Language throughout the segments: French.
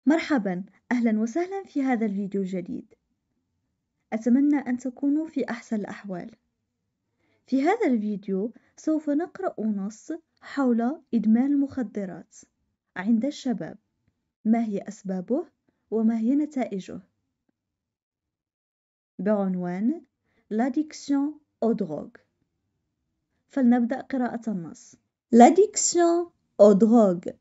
مرحبا، أهلا وسهلا في هذا الفيديو الجديد. أتمنى أن تكونوا في أحسن الأحوال. في هذا الفيديو سوف نقرأ نص حول إدمان المخدرات عند الشباب، ما هي أسبابه وما هي نتائجه، بعنوان L'addiction aux drogues. فلنبدأ قراءة النص. L'addiction aux drogues.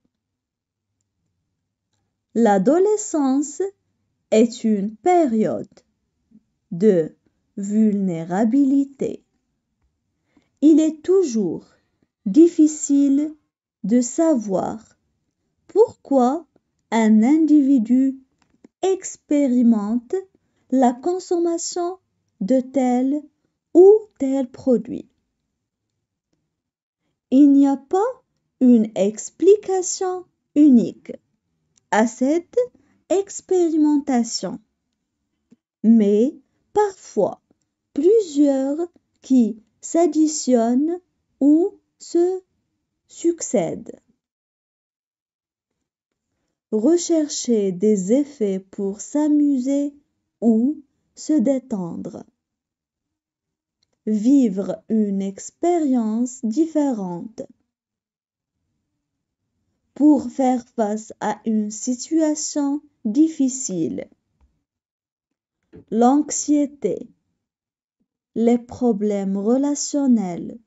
L'adolescence est une période de vulnérabilité. Il est toujours difficile de savoir pourquoi un individu expérimente la consommation de tel ou tel produit. Il n'y a pas une explication unique à cette expérimentation, mais parfois plusieurs qui s'additionnent ou se succèdent. Rechercher des effets pour s'amuser ou se détendre. Vivre une expérience différente. Pour faire face à une situation difficile. L'anxiété. Les problèmes relationnels.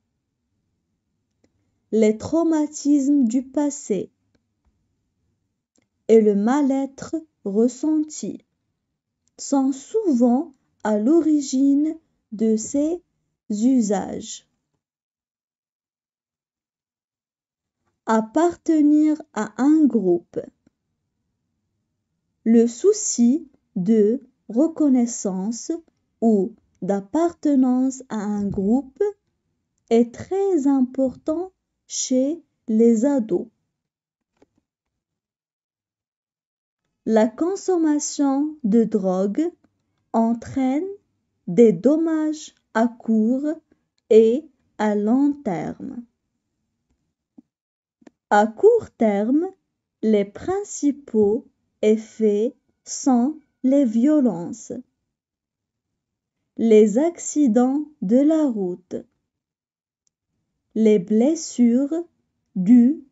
Les traumatismes du passé et le mal-être ressenti sont souvent à l'origine de ces usages. Appartenir à un groupe. Le souci de reconnaissance ou d'appartenance à un groupe est très important chez les ados. La consommation de drogue entraîne des dommages à court et à long terme. À court terme, les principaux effets sont les violences, les accidents de la route, les blessures dues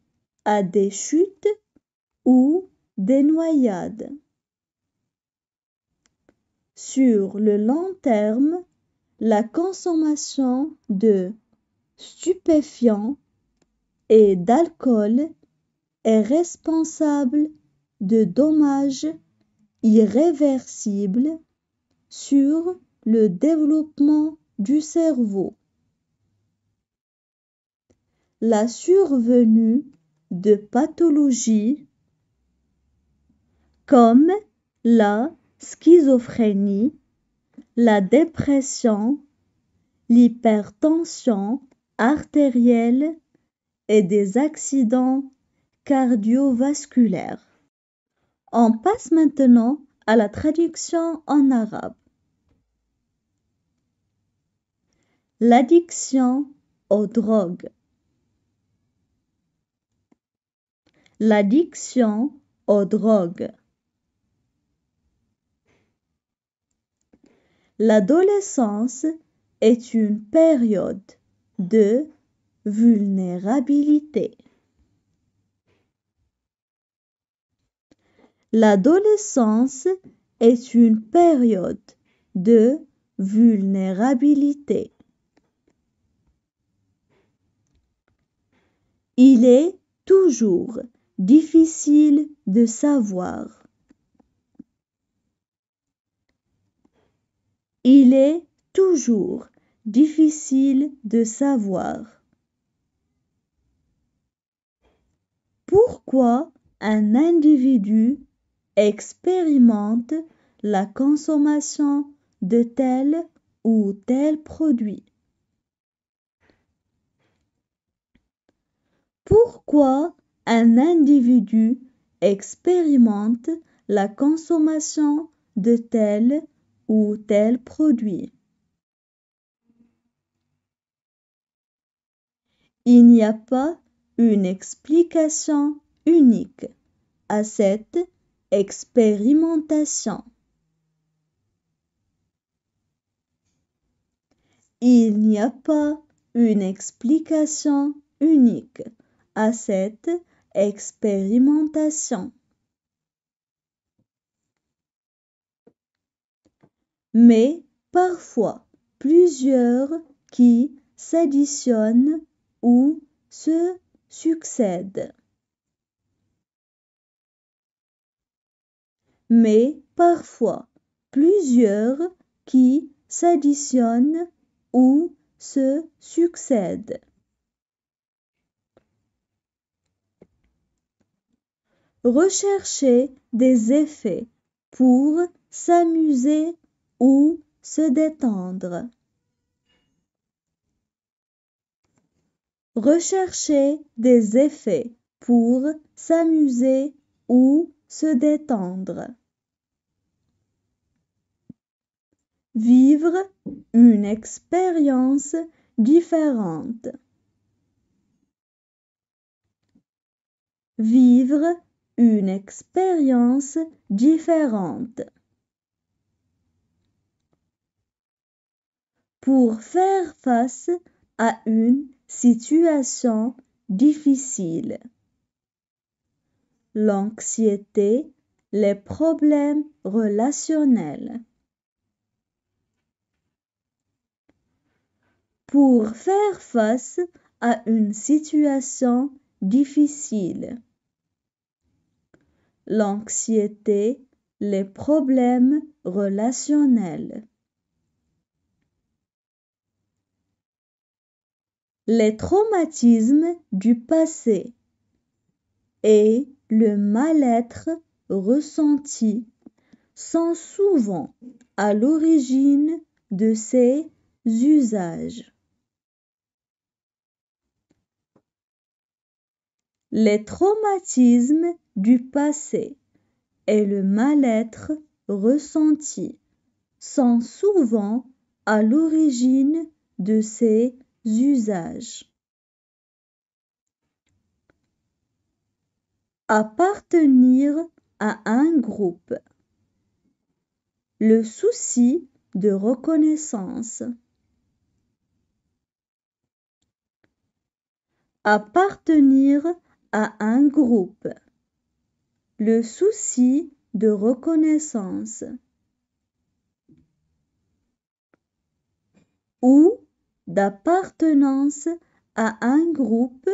à des chutes ou des noyades. Sur le long terme, la consommation de stupéfiants et d'alcool est responsable de dommages irréversibles sur le développement du cerveau. La survenue de pathologies comme la schizophrénie, la dépression, l'hypertension artérielle et des accidents cardiovasculaires. On passe maintenant à la traduction en arabe. L'addiction aux drogues. L'addiction aux drogues. L'adolescence est une période de vulnérabilité. L'adolescence est une période de vulnérabilité. Il est toujours difficile de savoir. Il est toujours difficile de savoir pourquoi un individu expérimente la consommation de tel ou tel produit. Pourquoi un individu expérimente la consommation de tel ou tel produit. Il n'y a pas une explication unique à cette expérimentation. Il n'y a pas une explication unique à cette expérimentation. Mais parfois plusieurs qui s'additionnent ou se succèdent. Mais parfois plusieurs qui s'additionnent ou se succèdent. Rechercher des effets pour s'amuser ou se détendre. Rechercher des effets pour s'amuser ou se détendre. Vivre une expérience différente. Vivre une expérience différente. Pour faire face à une situation difficile. L'anxiété, les problèmes relationnels. Pour faire face à une situation difficile. L'anxiété, les problèmes relationnels. Les traumatismes du passé et le mal-être ressenti sont souvent à l'origine de ces usages. Les traumatismes du passé et le mal-être ressenti sont souvent à l'origine de ces usages. Appartenir à un groupe. Le souci de reconnaissance. Appartenir à un groupe. Le souci de reconnaissance. Ou d'appartenance à un groupe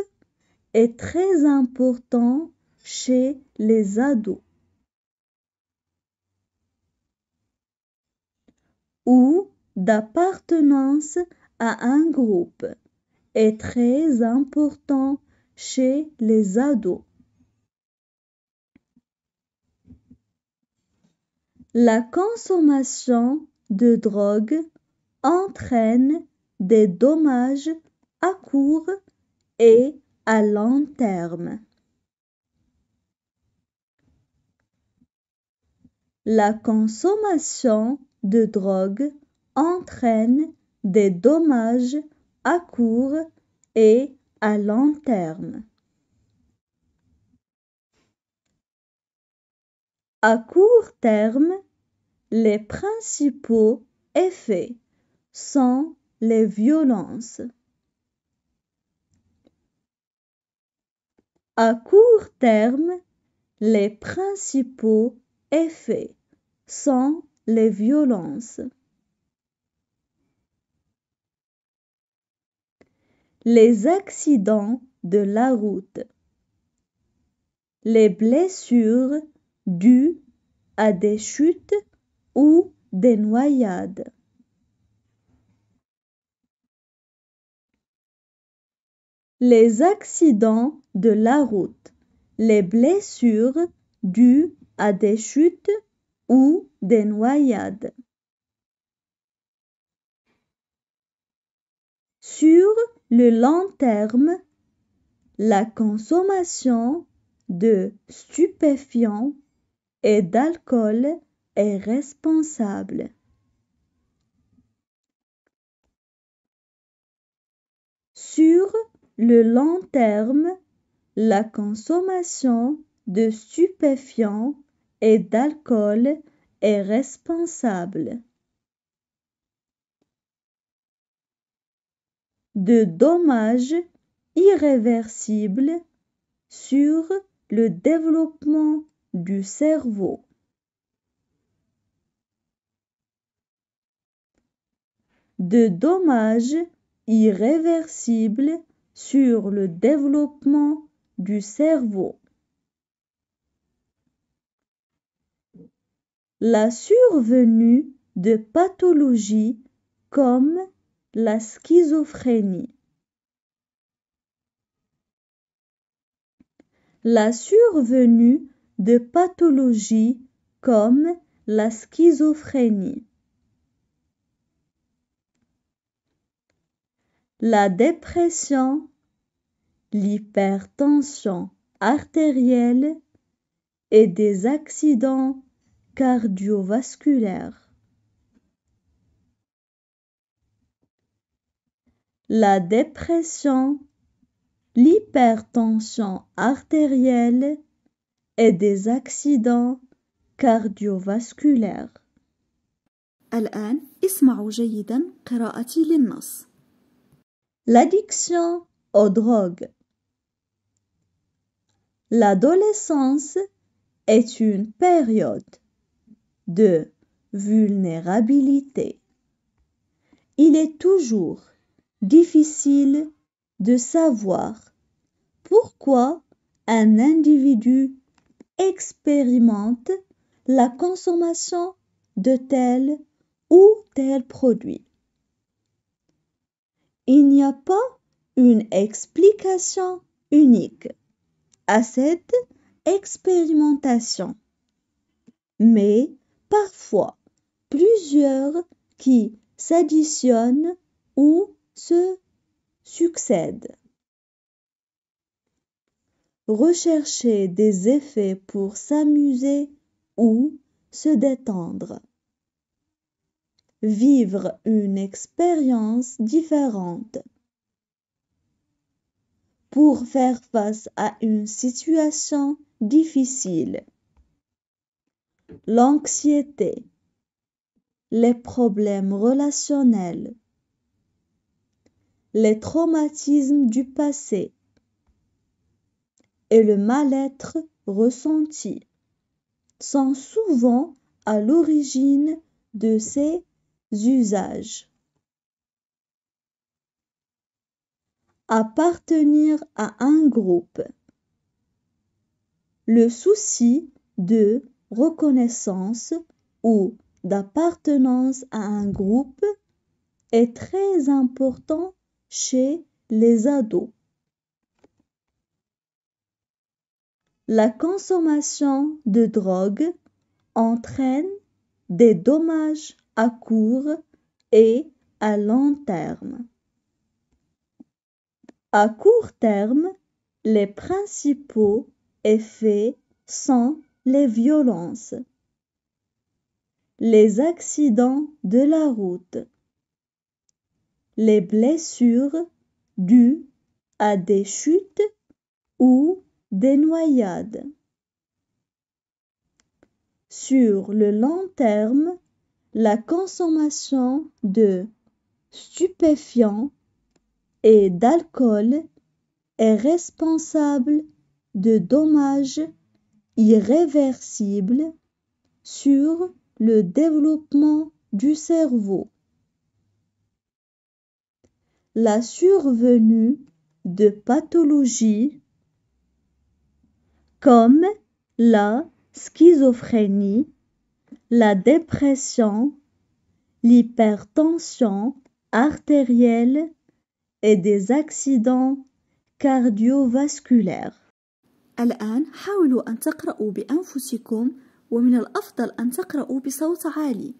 est très important chez les ados. Ou d'appartenance à un groupe est très important chez les ados. La consommation de drogue entraîne des dommages à court et à long terme. La consommation de drogue entraîne des dommages à court et à long terme. À court terme, les principaux effets sont les violences. À court terme, les principaux effets sont les violences. Les accidents de la route. Les blessures dues à des chutes ou des noyades. Les accidents de la route. Les blessures dues à des chutes ou des noyades. Sur le long terme, la consommation de stupéfiants et d'alcool est responsable. Sur le long terme, la consommation de stupéfiants et d'alcool est responsable de dommages irréversibles sur le développement du cerveau. De dommages irréversibles sur le développement du cerveau. La survenue de pathologies comme la schizophrénie. La survenue de pathologies comme la schizophrénie. La dépression, l'hypertension artérielle et des accidents cardiovasculaires. La dépression, l'hypertension artérielle et des accidents cardiovasculaires. الآن اسمعوا جيدا قراءتي للنص. L'addiction aux drogues. L'adolescence est une période de vulnérabilité. Il est toujours difficile de savoir pourquoi un individu expérimente la consommation de tel ou tel produit. Il n'y a pas une explication unique à cette expérimentation, mais parfois plusieurs qui s'additionnent ou se succèdent. Rechercher des effets pour s'amuser ou se détendre. Vivre une expérience différente. Pour faire face à une situation difficile. L'anxiété, les problèmes relationnels, les traumatismes du passé et le mal-être ressenti sont souvent à l'origine de ces usages. Appartenir à un groupe. Le souci de reconnaissance ou d'appartenance à un groupe est très important chez les ados. La consommation de drogue entraîne des dommages à court et à long terme. À court terme, les principaux effets sont les violences, les accidents de la route, les blessures dues à des chutes ou des noyades. Sur le long terme, la consommation de stupéfiants et d'alcool est responsable de dommages irréversibles sur le développement du cerveau. La survenue de pathologies comme la schizophrénie, la dépression, l'hypertension artérielle et des accidents cardiovasculaires. الآن حاولوا أن تقرأوا بأنفسكم، ومن الأفضل أن تقرأوا بصوت عالي.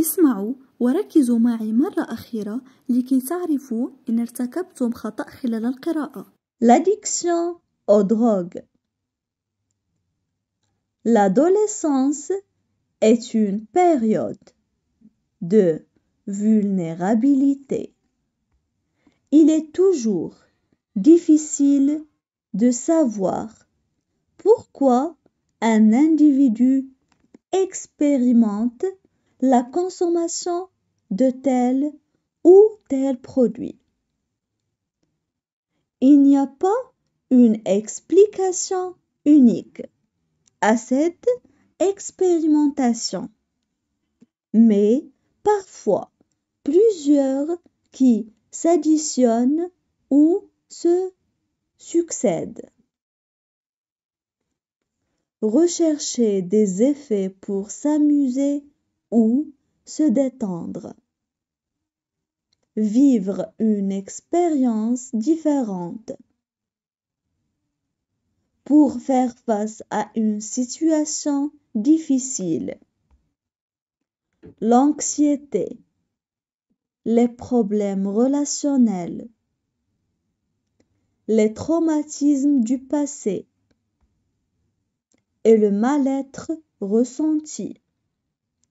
اسمعوا وركزوا معي مرة أخيرة لكي تعرفوا إن ارتكبتم خطأ خلال القراءة. L'addiction aux drogues. L'adolescence est une période de vulnérabilité. Il est toujours difficile de savoir pourquoi un individu expérimente la consommation de tel ou tel produit. Il n'y a pas une explication unique à cette expérimentation, mais parfois plusieurs qui s'additionnent ou se succèdent. Rechercher des effets pour s'amuser ou se détendre. Vivre une expérience différente. Pour faire face à une situation difficile. L'anxiété. Les problèmes relationnels. Les traumatismes du passé. Et le mal-être ressenti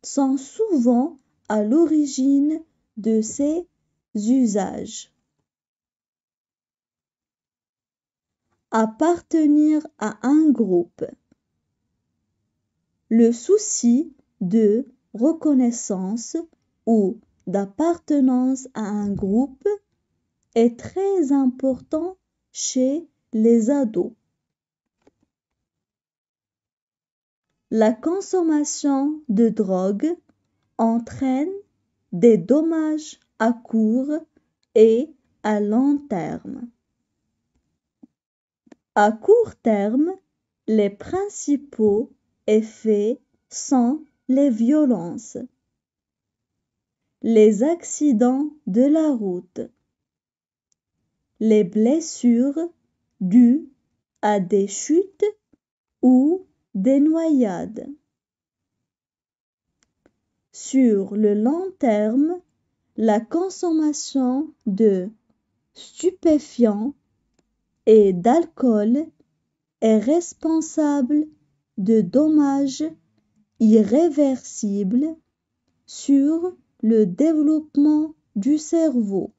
sont souvent à l'origine de ces usages. Appartenir à un groupe. Le souci de reconnaissance ou d'appartenance à un groupe est très important chez les ados. La consommation de drogue entraîne des dommages à court et à long terme. À court terme, les principaux effets sont les violences, les accidents de la route, les blessures dues à des chutes ou des noyades. Sur le long terme, la consommation de stupéfiants et d'alcool est responsable de dommages irréversibles sur le développement du cerveau.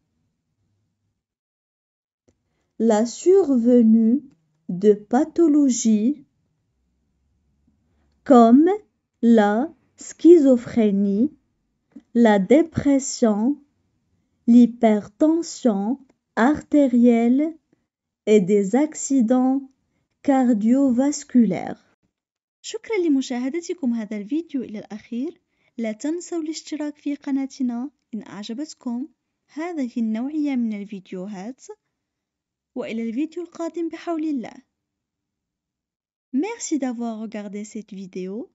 La survenue de pathologies comme la schizophrénie, la dépression, l'hypertension artérielle et des accidents cardiovasculaires. شكرا لمشاهدتكم هذا الفيديو إلى الأخير. لا تنسوا الاشتراك في قناتنا إن أعجبتكم هذه النوعية من الفيديوهات، وإلى الفيديو القادم بحول الله. Merci d'avoir regardé cette vidéo.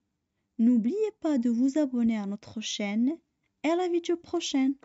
N'oubliez pas de vous abonner à notre chaîne et à la vidéo prochaine.